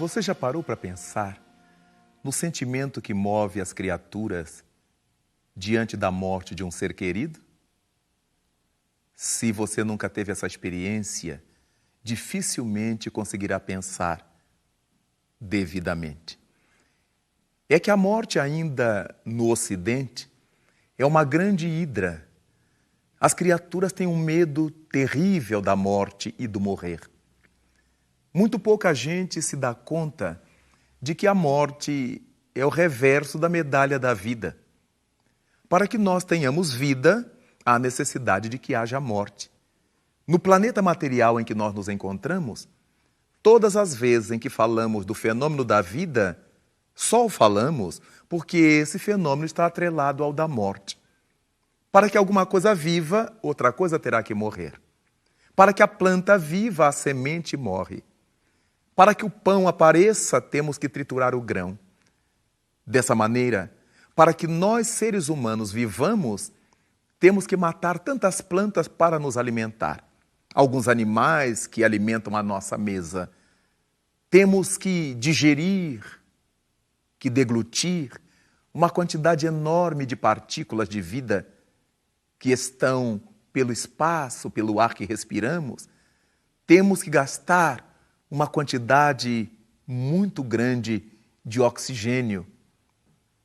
Você já parou para pensar no sentimento que move as criaturas diante da morte de um ser querido? Se você nunca teve essa experiência, dificilmente conseguirá pensar devidamente. É que a morte ainda no Ocidente é uma grande hidra. As criaturas têm um medo terrível da morte e do morrer. Muito pouca gente se dá conta de que a morte é o reverso da medalha da vida. Para que nós tenhamos vida, há necessidade de que haja morte. No planeta material em que nós nos encontramos, todas as vezes em que falamos do fenômeno da vida, só o falamos porque esse fenômeno está atrelado ao da morte. Para que alguma coisa viva, outra coisa terá que morrer. Para que a planta viva, a semente morre. Para que o pão apareça, temos que triturar o grão. Dessa maneira, para que nós, seres humanos, vivamos, temos que matar tantas plantas para nos alimentar. Alguns animais que alimentam a nossa mesa. Temos que digerir, que deglutir uma quantidade enorme de partículas de vida que estão pelo espaço, pelo ar que respiramos. Temos que gastar uma quantidade muito grande de oxigênio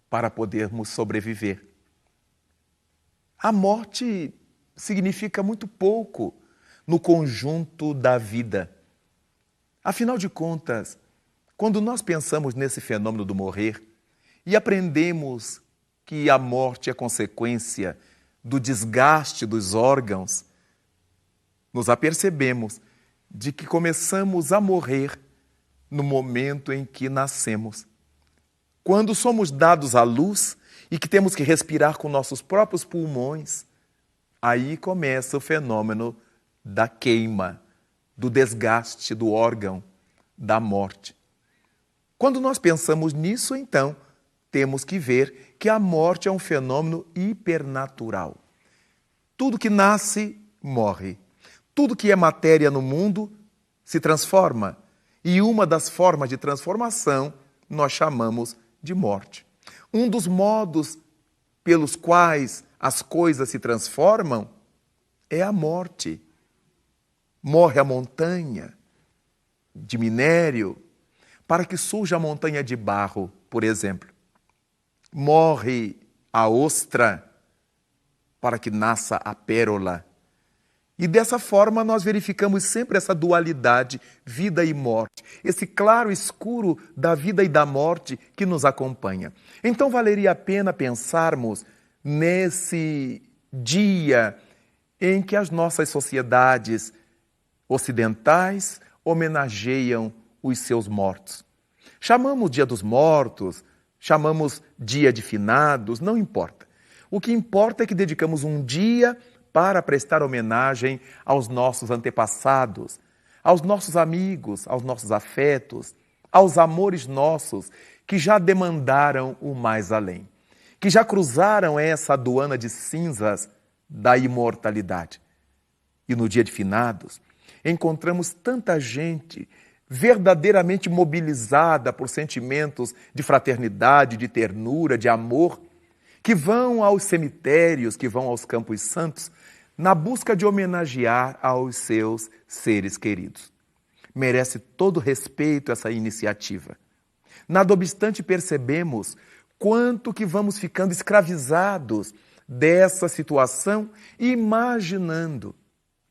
para podermos sobreviver. A morte significa muito pouco no conjunto da vida. Afinal de contas, quando nós pensamos nesse fenômeno do morrer e aprendemos que a morte é consequência do desgaste dos órgãos, nos apercebemos de que começamos a morrer no momento em que nascemos. Quando somos dados à luz e que temos que respirar com nossos próprios pulmões, aí começa o fenômeno da queima, do desgaste do órgão, da morte. Quando nós pensamos nisso, então, temos que ver que a morte é um fenômeno hipernatural. Tudo que nasce, morre. Tudo que é matéria no mundo se transforma. E uma das formas de transformação nós chamamos de morte. Um dos modos pelos quais as coisas se transformam é a morte. Morre a montanha de minério para que surja a montanha de barro, por exemplo. Morre a ostra para que nasça a pérola. E dessa forma nós verificamos sempre essa dualidade, vida e morte, esse claro escuro da vida e da morte que nos acompanha. Então valeria a pena pensarmos nesse dia em que as nossas sociedades ocidentais homenageiam os seus mortos. Chamamos Dia dos Mortos, chamamos Dia de Finados, não importa. O que importa é que dedicamos um dia para prestar homenagem aos nossos antepassados, aos nossos amigos, aos nossos afetos, aos amores nossos que já demandaram o mais além, que já cruzaram essa aduana de cinzas da imortalidade. E no Dia de Finados, encontramos tanta gente verdadeiramente mobilizada por sentimentos de fraternidade, de ternura, de amor, que vão aos cemitérios, que vão aos campos santos, na busca de homenagear aos seus seres queridos. Merece todo respeito essa iniciativa. Nada obstante, percebemos quanto que vamos ficando escravizados dessa situação, imaginando,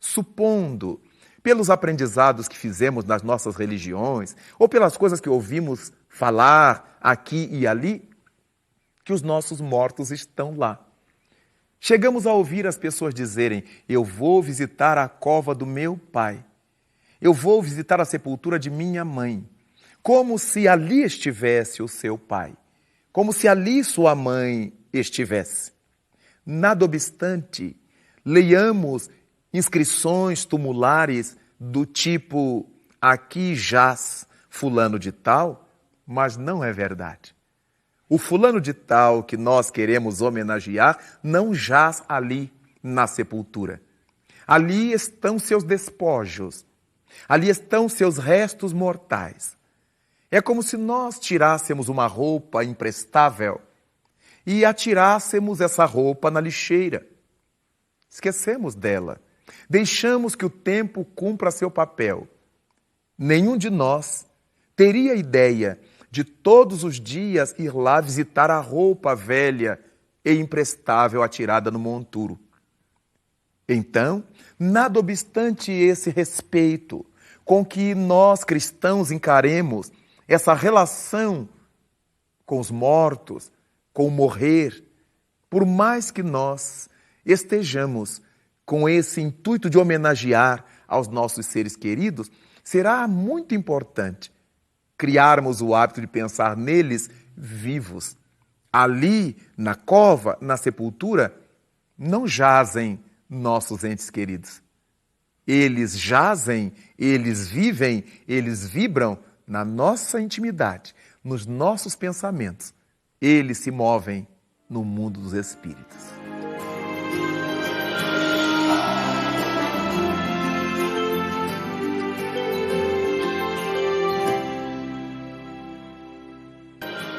supondo, pelos aprendizados que fizemos nas nossas religiões, ou pelas coisas que ouvimos falar aqui e ali, que os nossos mortos estão lá. Chegamos a ouvir as pessoas dizerem: eu vou visitar a cova do meu pai. Eu vou visitar a sepultura de minha mãe, como se ali estivesse o seu pai, como se ali sua mãe estivesse. Nada obstante, leiamos inscrições tumulares do tipo: aqui jaz fulano de tal, mas não é verdade. O fulano de tal que nós queremos homenagear não jaz ali na sepultura. Ali estão seus despojos, ali estão seus restos mortais. É como se nós tirássemos uma roupa imprestável e atirássemos essa roupa na lixeira. Esquecemos dela. Deixamos que o tempo cumpra seu papel. Nenhum de nós teria ideia de todos os dias ir lá visitar a roupa velha e imprestável atirada no monturo. Então, nada obstante esse respeito com que nós cristãos encaremos essa relação com os mortos, com o morrer, por mais que nós estejamos com esse intuito de homenagear aos nossos seres queridos, será muito importante criarmos o hábito de pensar neles vivos. Ali, na cova, na sepultura, não jazem nossos entes queridos. Eles jazem, eles vivem, eles vibram na nossa intimidade, nos nossos pensamentos. Eles se movem no mundo dos espíritos.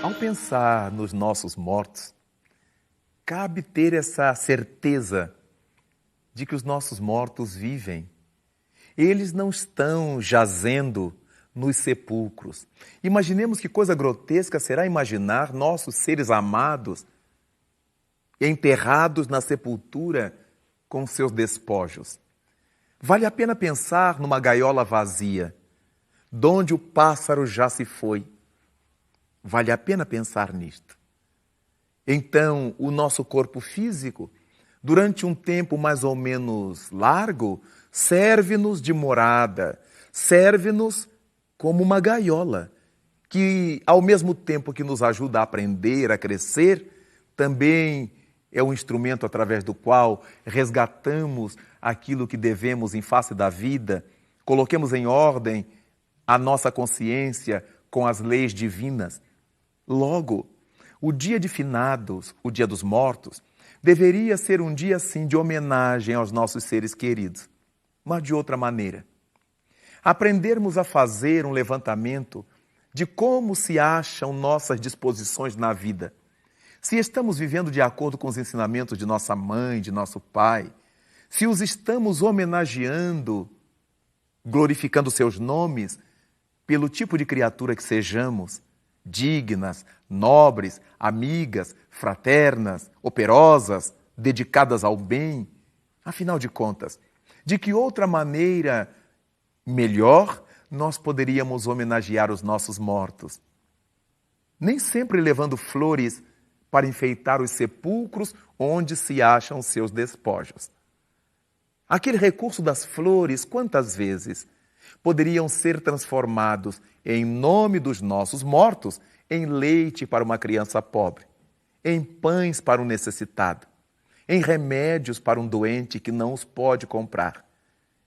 Ao pensar nos nossos mortos, cabe ter essa certeza de que os nossos mortos vivem. Eles não estão jazendo nos sepulcros. Imaginemos que coisa grotesca será imaginar nossos seres amados enterrados na sepultura com seus despojos. Vale a pena pensar numa gaiola vazia, donde o pássaro já se foi. Vale a pena pensar nisto. Então, o nosso corpo físico, durante um tempo mais ou menos largo, serve-nos de morada, serve-nos como uma gaiola, que ao mesmo tempo que nos ajuda a aprender, a crescer, também é um instrumento através do qual resgatamos aquilo que devemos em face da vida, coloquemos em ordem a nossa consciência com as leis divinas. Logo, o dia de finados, o dia dos mortos, deveria ser um dia, sim, de homenagem aos nossos seres queridos, mas de outra maneira. Aprendermos a fazer um levantamento de como se acham nossas disposições na vida. Se estamos vivendo de acordo com os ensinamentos de nossa mãe, de nosso pai, se os estamos homenageando, glorificando seus nomes, pelo tipo de criatura que sejamos, dignas, nobres, amigas, fraternas, operosas, dedicadas ao bem. Afinal de contas, de que outra maneira melhor nós poderíamos homenagear os nossos mortos? Nem sempre levando flores para enfeitar os sepulcros onde se acham seus despojos. Aquele recurso das flores, quantas vezes poderiam ser transformados em nome dos nossos mortos em leite para uma criança pobre, em pães para um necessitado, em remédios para um doente que não os pode comprar,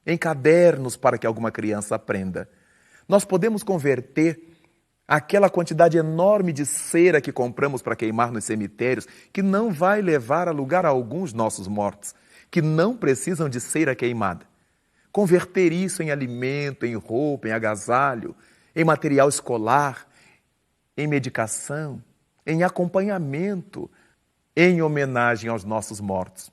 em cadernos para que alguma criança aprenda. Nós podemos converter aquela quantidade enorme de cera que compramos para queimar nos cemitérios, que não vai levar a lugar algum os nossos mortos, que não precisam de cera queimada. Converter isso em alimento, em roupa, em agasalho, em material escolar, em medicação, em acompanhamento, em homenagem aos nossos mortos.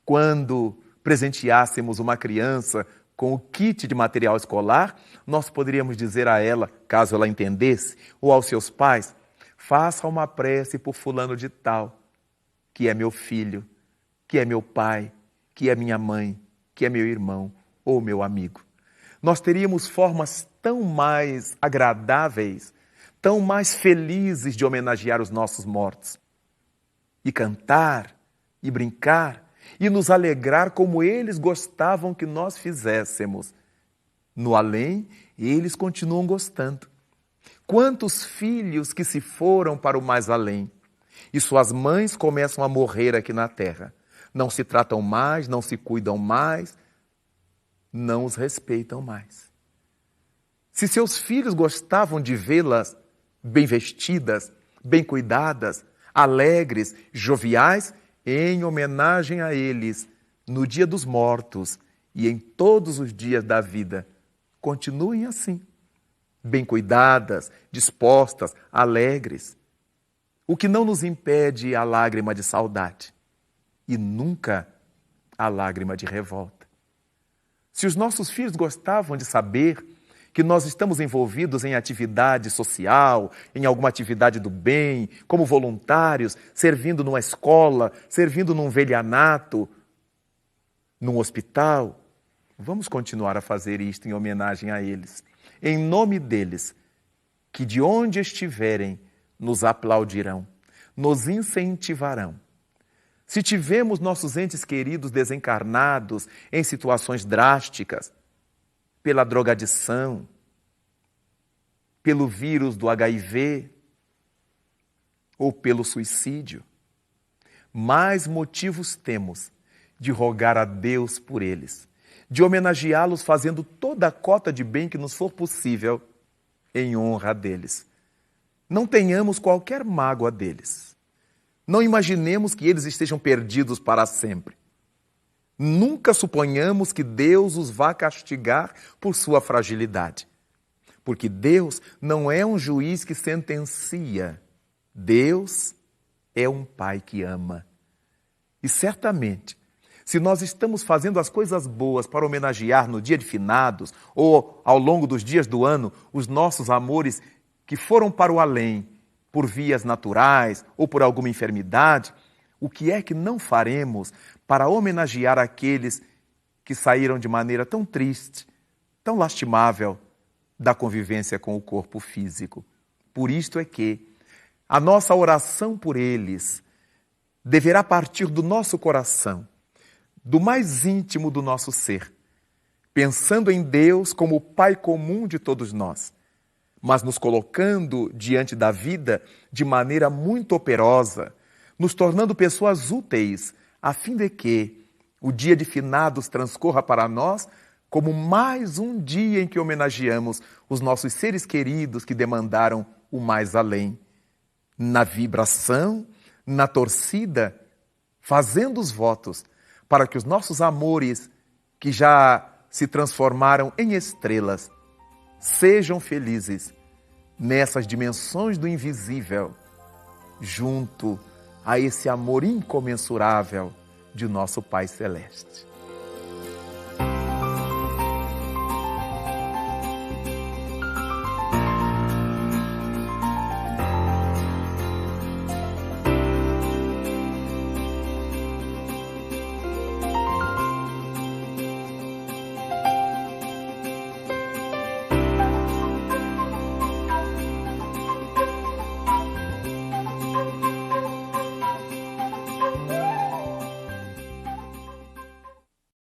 Quando presenteássemos uma criança com o kit de material escolar, nós poderíamos dizer a ela, caso ela entendesse, ou aos seus pais: faça uma prece por fulano de tal, que é meu filho, que é meu pai, que é minha mãe, que é meu irmão ou meu amigo. Nós teríamos formas tão mais agradáveis, tão mais felizes de homenagear os nossos mortos. E cantar, e brincar, e nos alegrar como eles gostavam que nós fizéssemos. No além, eles continuam gostando. Quantos filhos que se foram para o mais além e suas mães começam a morrer aqui na terra. Não se tratam mais, não se cuidam mais, não os respeitam mais. Se seus filhos gostavam de vê-las bem vestidas, bem cuidadas, alegres, joviais, em homenagem a eles, no dia dos mortos e em todos os dias da vida, continuem assim, bem cuidadas, dispostas, alegres. O que não nos impede a lágrima de saudade e nunca a lágrima de revolta. Se os nossos filhos gostavam de saber que nós estamos envolvidos em atividade social, em alguma atividade do bem, como voluntários, servindo numa escola, servindo num velhanato, num hospital, vamos continuar a fazer isto em homenagem a eles. Em nome deles, que de onde estiverem, nos aplaudirão, nos incentivarão. Se tivemos nossos entes queridos desencarnados em situações drásticas, pela drogadição, pelo vírus do HIV ou pelo suicídio, mais motivos temos de rogar a Deus por eles, de homenageá-los fazendo toda a cota de bem que nos for possível em honra deles. Não tenhamos qualquer mágoa deles. Não imaginemos que eles estejam perdidos para sempre. Nunca suponhamos que Deus os vá castigar por sua fragilidade. Porque Deus não é um juiz que sentencia. Deus é um pai que ama. E certamente, se nós estamos fazendo as coisas boas para homenagear no dia de finados ou ao longo dos dias do ano os nossos amores que foram para o além por vias naturais ou por alguma enfermidade, o que é que não faremos para homenagear aqueles que saíram de maneira tão triste, tão lastimável da convivência com o corpo físico? Por isto é que a nossa oração por eles deverá partir do nosso coração, do mais íntimo do nosso ser, pensando em Deus como o Pai comum de todos nós, mas nos colocando diante da vida de maneira muito operosa, nos tornando pessoas úteis, a fim de que o dia de finados transcorra para nós como mais um dia em que homenageamos os nossos seres queridos que demandaram o mais além, na vibração, na torcida, fazendo os votos para que os nossos amores, que já se transformaram em estrelas, sejam felizes nessas dimensões do invisível, junto a esse amor incomensurável de nosso Pai Celeste.